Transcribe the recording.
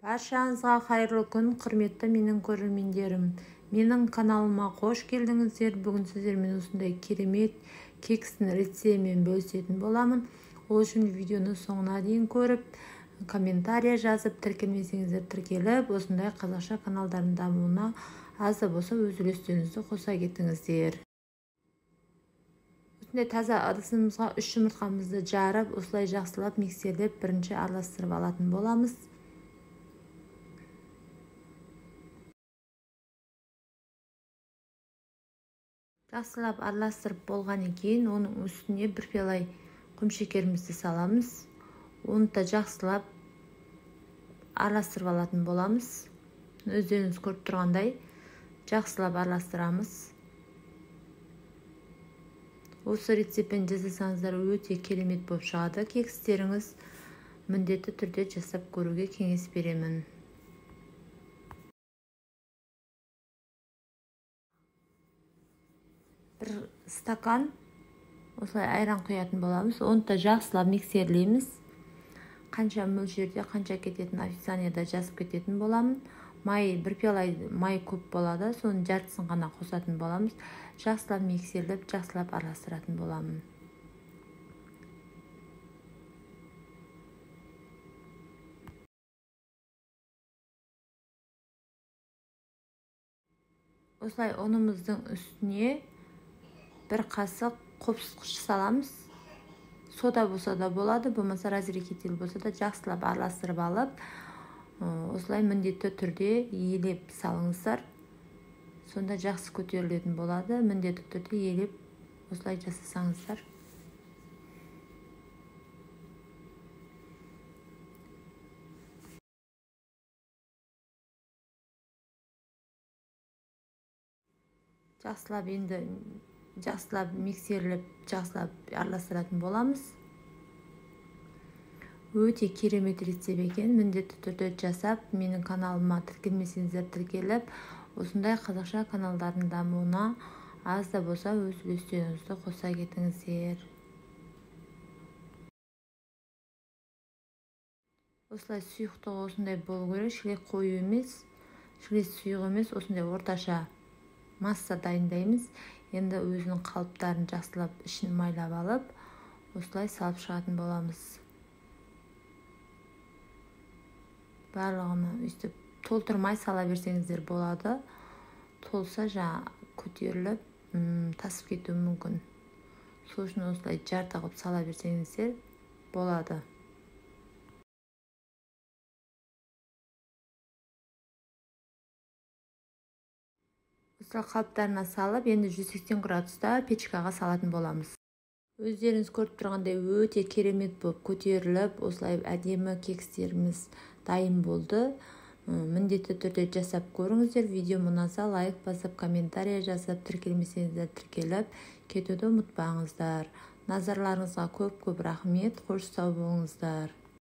Баршаңызға қайырлы күн, құрметті менің көрермендерім. Менің каналыма қош келдіңіздер. Бүгін сіздермен осындай керемет кекстің рецептімен бөлісетін боламын. Ол үшін видеоны соңына дейін көріп, комментария жазып, тіркелмесеңіздер тіркеліп, осындай қазақша каналдардың дамуына аз да болса өз үлестеріңізді қоса кетіңіздер. Осындай таза ыдысымызға 3 жұмыртқамызды жарып, осылай жақсылап миксерлеп бірінші араластырып алатын боламыз. Жақсылап араластырып болғаннан кейін, оның үстіне бір пиала құмшекерімізді саламыз. Оны да жақсылап араластырып алатын боламыз. Өздеріңіз көріп тұрғандай жақсылап араластырамыз. Осы рецептпен жасасаңыздар өте керемет болып шығады. Кекстеріңіз міндетті түрде жасап көруге кеңес беремін. Бір стакан осылай айран құятын боламыз. Оны да жақсылап миксерлейміз. Қанша мөлшерде, қанша кететін официанияда жазып кететін боламын. Бір пиала май көп болады, соның жартысын ғана қосатын боламыз. Жақсылап миксерлеп, жақсылап араластыратын боламын. Осылай ұнымыздың үстіне бір қасық қопсытқыш саламыз. Сода болса да болады, болмаса разрекетел болса да жақсылап араластырып алып, осылай міндетті түрде елеп салыңыздар. Сонда жақсы көтерілетін болады. Міндетті түрде елеп осылай жасасаңыздар. Жақсылап миксерлеп, жақсылап араластыратын боламыз. Өте керемет рецепт екен. Міндетті түрде жасап, менің каналыма тіркелмесеңіздер тіркеліп, осындай қазақша каналдардың дамуына аз да болса өз үлестеріңізді қоса кетіңіздер. Осылай сұйықтығы осындай болу керек, шілек қою емес, шілек сұйық емес, осындай орташа масса дайындаймыз. Енді өзінің қалыптарын жақсылап ішін майлап алып, осылай салып шығатын боламыз. Барлығына өйстіп толтырмай сала берсеңіздер болады. Толса жаңа көтеріліп, тасып кетуі мүмкін. Сол үшін осылай жарты қылып сала берсеңіздер болады. Осылай қалыптарына салып, енді 180 градуста печкаға салатын боламыз. Өздеріңіз көріп тұрғандай өте керемет болып көтеріліп, осылай әдемі кекстеріміз дайын болды. Міндетті түрде жасап көріңіздер. Видеоны ұнаса лайк басып, комментария жазып, тіркелмесеңіздер тіркеліп кетуді ұмытпаңыздар. Назарларыңызға көп рахмет. Қош сау болыңыздар.